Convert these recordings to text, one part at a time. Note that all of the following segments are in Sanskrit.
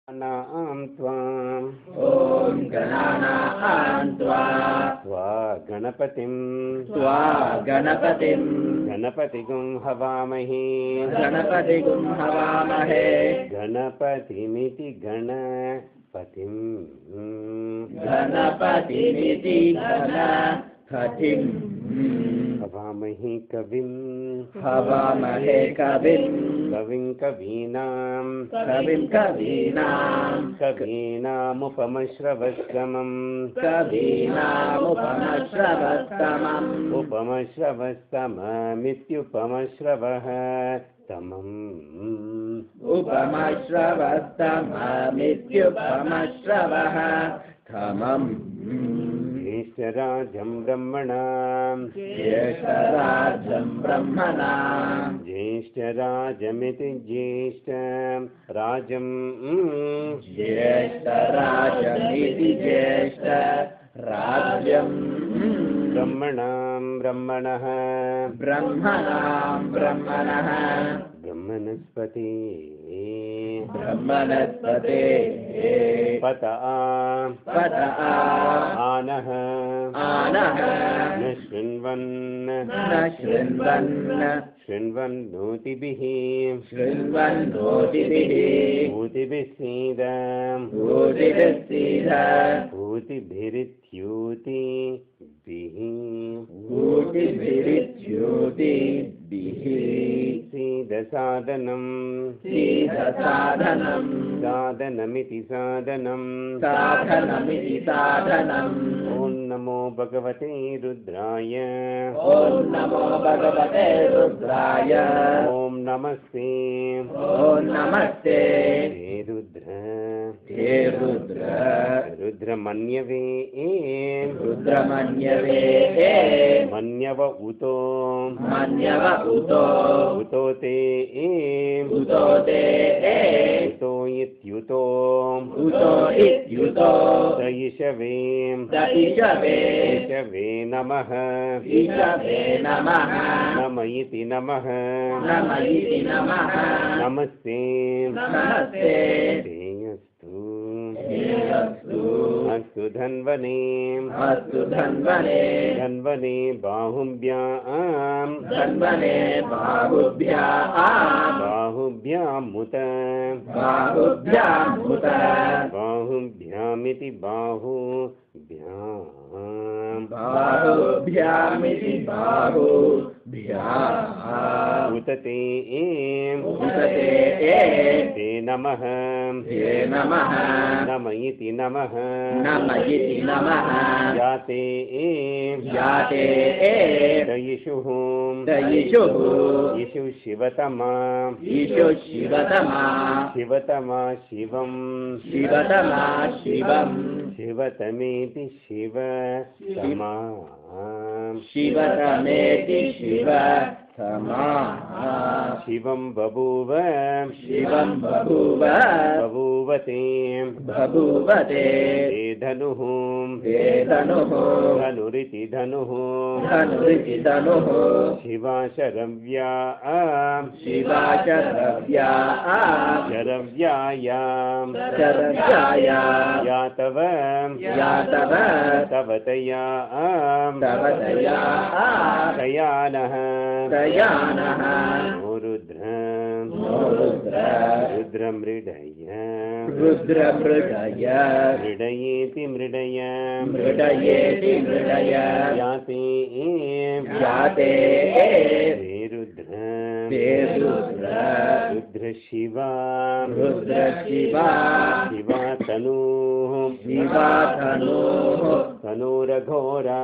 नाम त्वां ॐ गणानां त्वा गणपतिं गणपतिगुं हवामहे गणपतिगुं हवामहे गणपतिमिति गणपतिं हवामहे कविं कवीनामुपमश्रवस्तमम् उपमश्रवस्तममित्युपमश्रवः तमम् ज्येष्ठराजं ब्रह्मणां ज्येष्ठराजमिति ज्येष्ठराजं ब्रह्मणः ब्रह्मणस्पते पत आनः न शृण्वन्नोतिभिः ऊतिभिरित्यूतिभिः साधनमिति साधनम् ॐ नमो भगवते रुद्राय ॐ नमस्ते हे रुद्र रुद्रमन्यवे मन्यव उतो ते उतो इत्युतो ईशवे नमः नम इति नमः नमस्ते अस्तु धन्वने बाहुभ्यामुत बाहुभ्यामिति उतते ते नमः नम इति नमः याते ईशु शिवतमा शिवतमेति शिवं बभूव बभूवते धनुः धनुरिति धनुः शिवाशरव्या यातव तव तया शयानः रुद्रमृडयेति मृडय याते रुद्रशिवा तनूरघोरा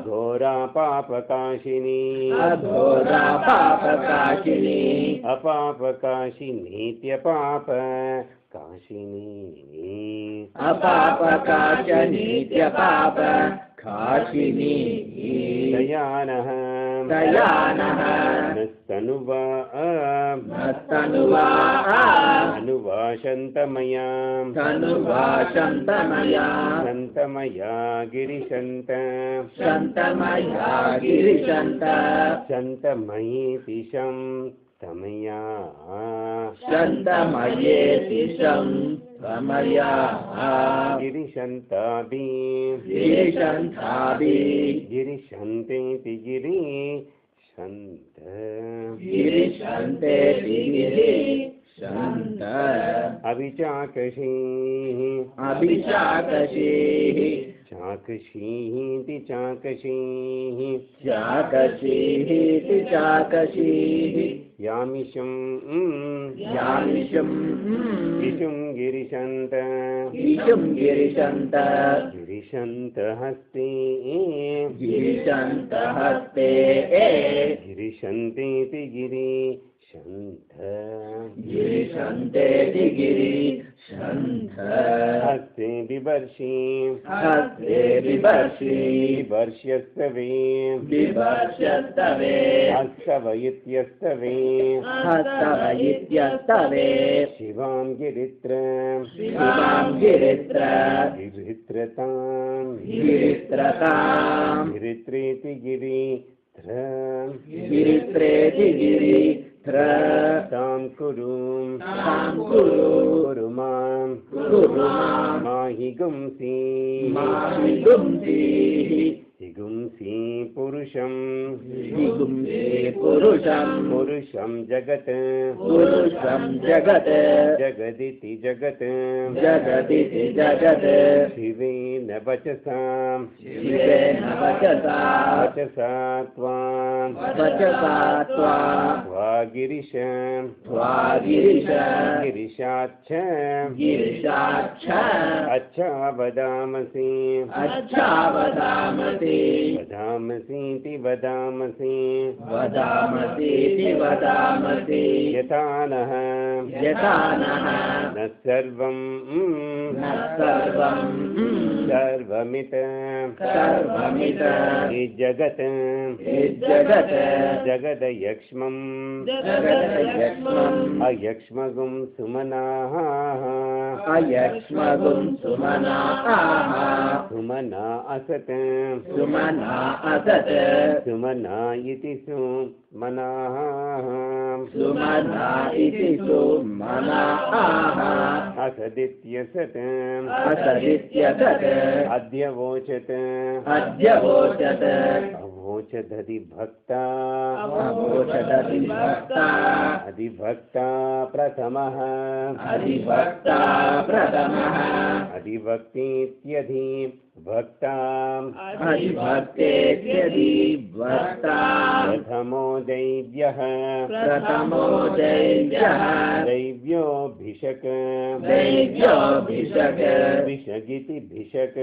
घोरा पापकाशिनी अपापकाशिनीत्यपापकाशिनी दयानः अनुवाशन्तमया गिरिशन्त शन्तमयीति तमया शन्तमयेति शन्तमया गिरिशन्ताभि गिरिशन्ताभि गिरिशन्तेति गिरिशन्त गिरिशन्तेति गिरिशन्त अभिचाकशीः अभिचाकशीः चाकशीति चाकशीः चाकशीति चाकशीः यामिषं यामिषं विषुं गिरिशन्त गिरिशं गिरिशन्त गिरिशन्तहस्ते गिरिशन्तहस्ते गिरिशन्तेति गिरिशन्त गिरिशन्तेति गिरिशन्त हस्ते बिभर्षि हस्ते बिभर्षि बिभर्ष्यस्तवे बिभर्ष्यस्तवे हस्तव इत्यस्तवे हस्तव इत्यस्तवे शिवां गिरित्र शिवां गिरित्र गिरित्रतां गिरित्रतां गिरित्रेति गिरित्र गिरित्रेति गिरित्र तां कुरु तां कुरु मां माहि गुंसि माहिगुंसीः हिगुंसि पुरुषं पुरुषं जगत् पुरुषं जगत् जगदिति जगत् जगदिति जगत् शिवेन वचसां शिवेन वचसा वचसा त्वां वचसा गिरिश गिरिश गिरिशाच्छ गिरिशाच्छ अच्छा वदामसि अच्छा वदामसि वदामसीति वदामसि वदामसीति वदामसि यथा नः यथा नः न सर्वं न सर्वं सर्वमित सर्वमित जगत् जगत् जगदयक्ष्मं जगदयक्ष्मम् अयक्ष्मगुं सुमनाः अयक्ष्मगुं सुमनाः सुमना असत् सुमना असत् सुमना इति सुमनाः सुमना इति सुमनाः असदित्यसत् असदित्यसत् अद्य वोचत् अद्य वोचत् अवोचदधि भक्ता अवोचदधि भक्ता अधिभक्ता प्रथमः अधिभक्ता प्रथमः अधिभक्तीत्यधि भक्ता अधिभक्तेत्यधि भक्ता प्रथमो दैव्यः प्रथमो दैव्यः दैव्योऽभिषक् दैव्योऽभिषक् भिषगिति भिषक्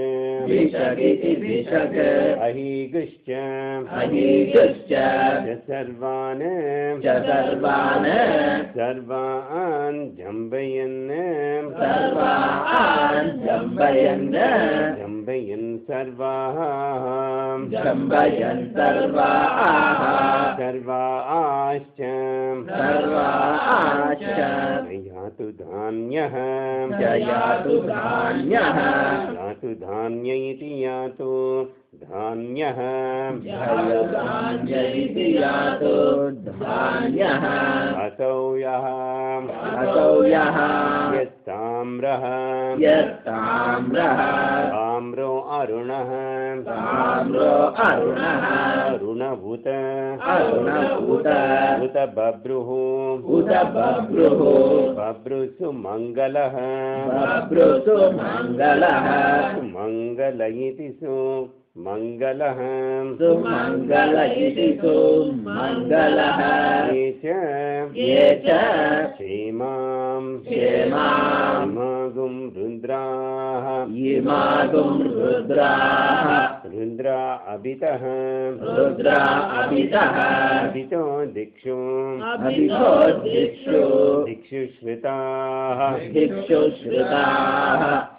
भिषगिति भिषक् अहीगुश्च अहीगुश्च सर्वान् सर्वान् जम्बयन् सर्वान् जम्बयन् जम्बयन् सर्वाः जम्बयन् सर्वाः सर्वाश्च सर्वाश्च यातु धान्यः यातु धान्यः यातु धान्य इति यातु धान्यः यातु धान्य इति यातु धान्यः असौ यः यस्ताम्रः ताम्रो अरुणः अरुणभूत उत बभ्रुः बभ्रुसु मङ्गलः सुमङ्गल इति सुमङ्गलः सुमङ्गल इति सुमङ्गलः ये च क्षेमां इमागुं रुद्राः रुद्रा अभितः अभितो दिक्षु दिक्षु श्रुताः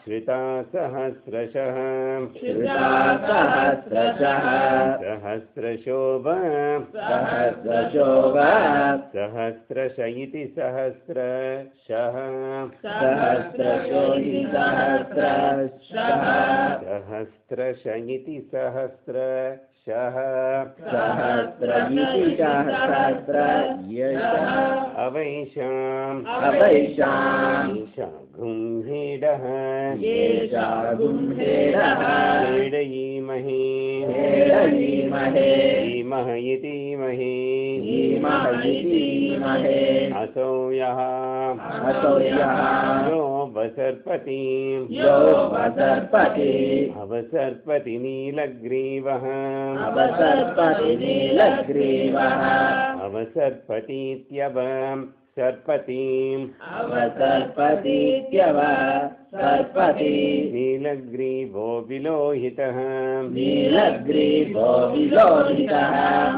श्रुता सहस्रशः सहस्रशोभ सहस्रश इति सहस्रशः सहस्रश इति सहस्रशः शः सहस्रमिति सहस्र यशः अवैषाम् गुंहेडः येषागुंहेडः हेडयीमहे धीमह इति महे असौ यः यो वसर्पति अवसर्पति नीलग्रीवः अवसर्पतीत्यव सर्पतीम् नीलग्रीवो विलोहितः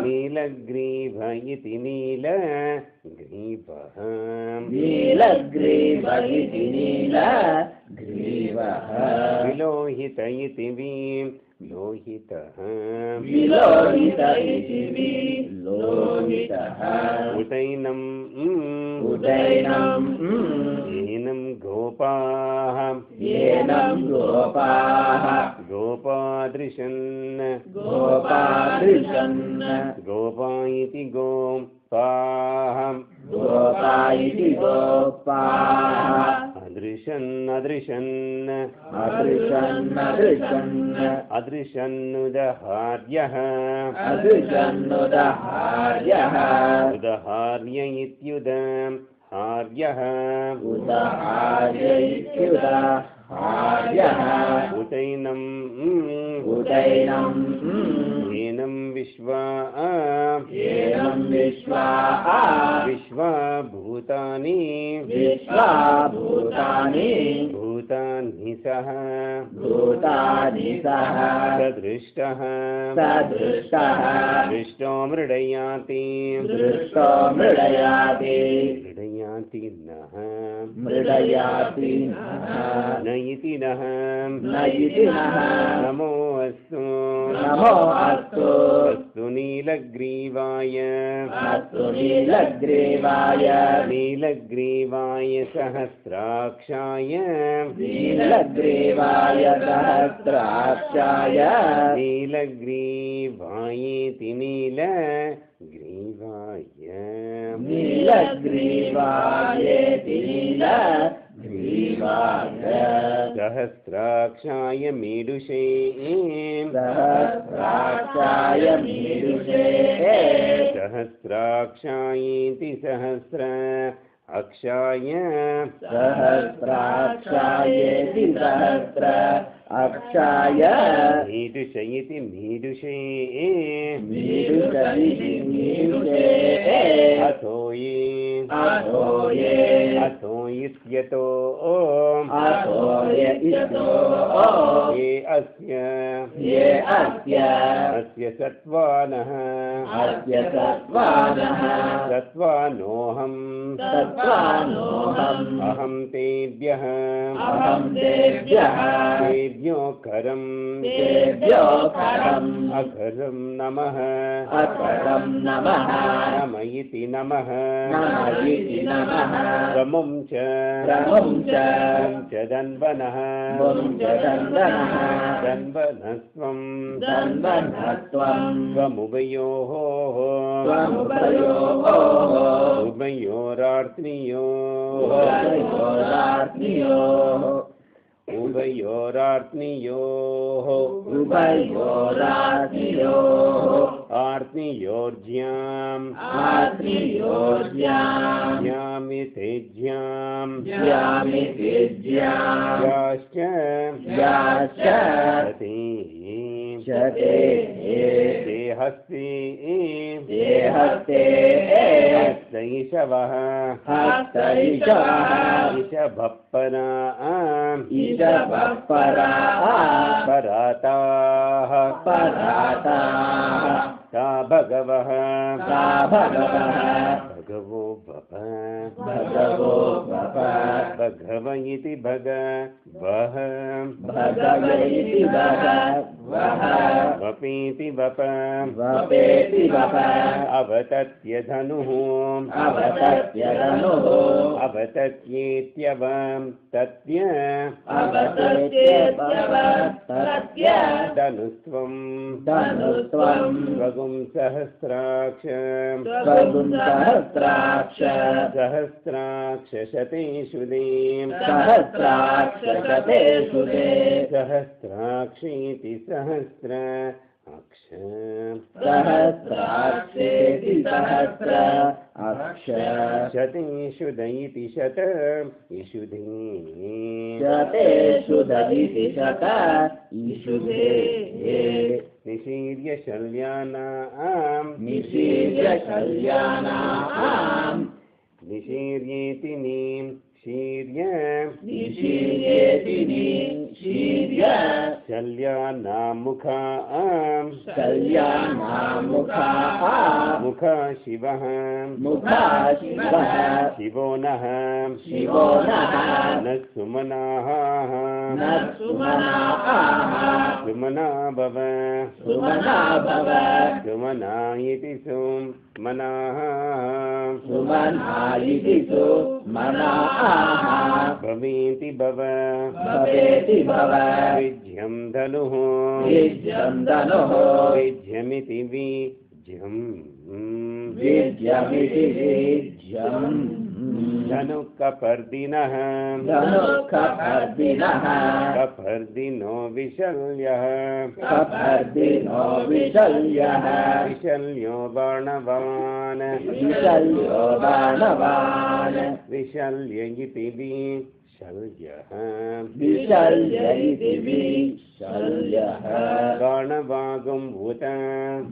नीलग्रीव इति नीलग्रीवः विलोहित इति लोहितः उदैनम् येनं गोपाः गोपादृशन् गोपा इति गोपाः अदृशन्नुदहार्यः उदहार्य इत्युदहार्यः उदैनम् येनं विश्वाभूतानि भूतानि सह सदृष्टः दृष्टो मृडयाति नः न इति नः नमो अस्तु अस्तु नीलग्रीवाय सहस्राक्षाय नीलग्रीवायेति सहस्राक्षाय मीडुषे सहस्राक्षायेति सहस्र अक्षाय मीडुष इति मीडुषे अथो इत्यतो ये अस्य सत्त्वानः सत्त्वानोऽहम् अहं तेभ्यः तेभ्योऽखरम् अखरं नमः नम इति नमः रमुं च दन्वनः दन्वनस्त्वं त्वमुभयोः उभयोरार्त्नियोः आर्त्नियोर्ज्याम् ज्याश्च हस्ते हस्तैषवः पराताः ता भगवः भगवो भगव इति भगवः वपीति वप वपेति वप अवतत्य धनुः अवतत्य धनुः अवतत्येत्यव तत्य अवतत्येत्यवतत्य धनुस्त्वं धनुस्त्वं स्वगुं सहस्राक्ष स्वगुं सहस्राक्ष सहस्राक्ष शतेषु दें सहस्राक्षशतेषु ते सहस्राक्षीति सहस्र अक्ष सहस्राक्षेति सहस्र अक्ष शतेषु दयिति शत इषुधे शतेषु दयिति शत इषुधे निशीर्य शल्यानां निशीर्य शल्यानां निशीर्येति नीं शीर्य निशीर्येति निशीर्य शल्यानां मुखा शल्यानां मुखाः मुखा शिवः मुखा शिवः शिवो नः शिवो नः न सुमनाः न सुमनाः सुमना भव सुमना भव सुमना इति सुमनाः सुमना इति सुमनाः भवेति भव भवेति भव विज्यं धनुः विज्यं धनुः विज्यमिति विज्यम् विज्यमिति विज्यम् धनुः कपर्दिनः धनुःखपर्दिनः कपर्दिनो विशल्यः कपर्दिनो विशल्यः विशल्यो बाणवान् विशल्यो बाणवान् विशल्य इति विशल्यः विशल्य इति विशल्यः बाणवागुम् उत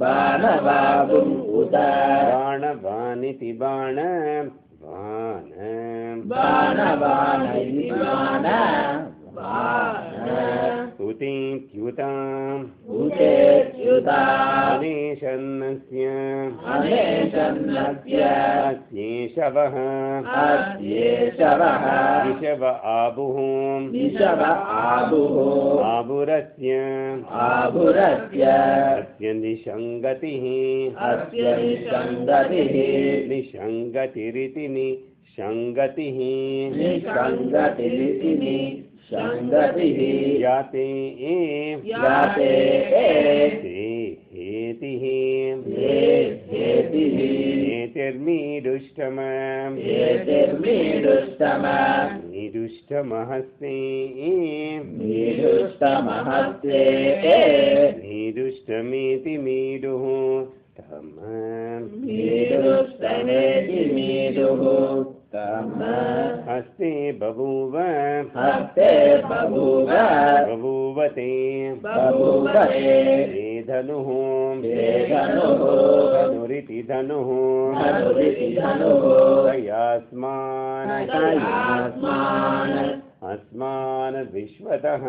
बाणवागुम् उत बाणवानिति बाण बाणवान इति बाण उतीत्युताम् उतेत्युता अनेशन्नस्य अनेशन्नस्य अस्येषवः अस्येषवः विषव आबुः विषव आबुः आबुरस्य आबुरस्य अस्य निषङ्गतिः अस्य निषङ्गतिः निषङ्गतिरिति निषङ्गतिः निषङ्गतिरिति निषङ्गतिः याते याते ते हेतिः हेतिः एतिर्मीरुष्टमम् एतिर्मीरुष्टमम् मीरुष्टमहस्ते मीरुष्टमहस्ते मीरुष्टमेति मीरुः तमम् मीरुष्टमेति मीरुः तमम् हस्ते बभूव हस्ते बभूव बभूवते बभूवते ते धनुः ते धनुः धनुरिति धनुः धनुरिति धनुः तयास्मान् तयास्मान् अस्मान् विश्वतः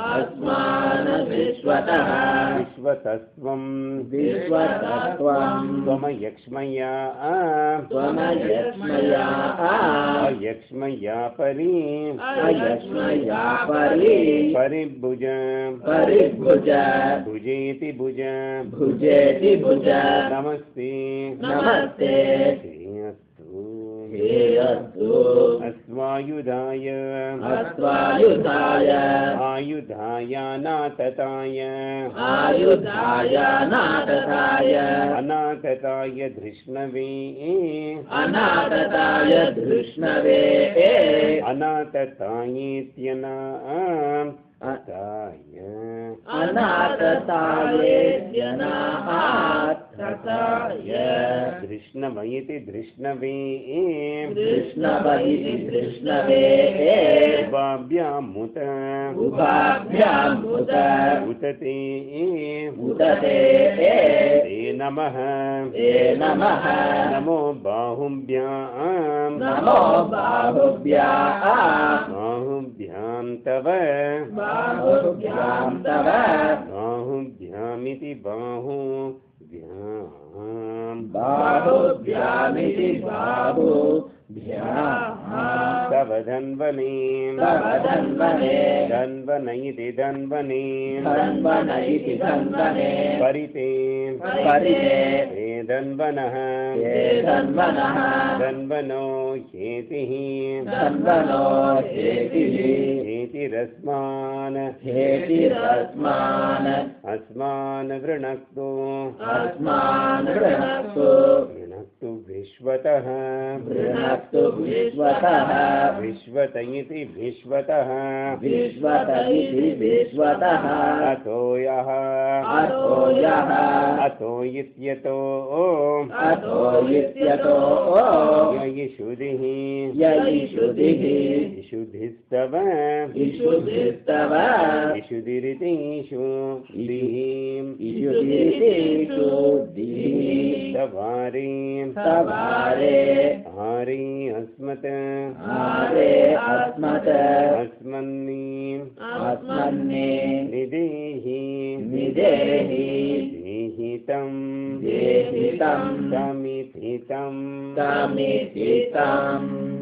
अस्मान् विश्वतः विश्वतस्त्वं विश्वतत्त्वं त्वमयक्ष्मया त्वमयक्ष्मया अयक्ष्मया परि अयक्ष्मया परि परिभुज परिभुज भुजेति भुज भुजेति भुज नमस्ते नमस्ते ते अस्तु हे अस्तु अस्वायुधाय अस्वायुधाय आयुधायानातताय आयुधाय नाटकाय अनातताय धृष्णवे अनाटकाय धृष्णवे अनाततायेत्यना अताय अनाटतायेत्यनाथताय धृष्णवयति धृष्णवे धृष्णवैति धृष्णवे उभाभ्यामुत उभाभ्यामुत उतते उदते ते नमः ते नमः नमो बाहुभ्याम् नमो बाहुभ्याः बाहुभ्यां तव बाहुभ्यां तव बाहुभ्यामिति बाहुभ्याम् बाहुभ्यामिति बाहुभ्याः तव तव धन्वने तव धन्वने धन्वन इति धन्वने धन्वन इति धन्वने परिते परिते ते धन्वनः ते धन्वनः धन्वनो हेतिः धन्वनो हेतिः हेतिरस्मान् हेतिरस्मान् अस्मान् वृणक्तु अस्मान् वृणक्तु वृणक्तु विश्वतः वृणक्तु विश्वतः विश्वत इति विश्वतः विश्वत इति विश्वतः अतो यः अतो यः अतो इत्यतो अतो इत्यतो ययिषुधिः ययिषुधिः इषुधिस्तव इषुधिस्तव इषुधिरितिषु दिहिं इषुधिरितिषु दिहिः सवारे सवारे हारे अस्मत् हारे अस्मत् अस्मन्नि अस्मन्ने निदेहि निदेहि देहितं देहितं तमिति तं तमिति तं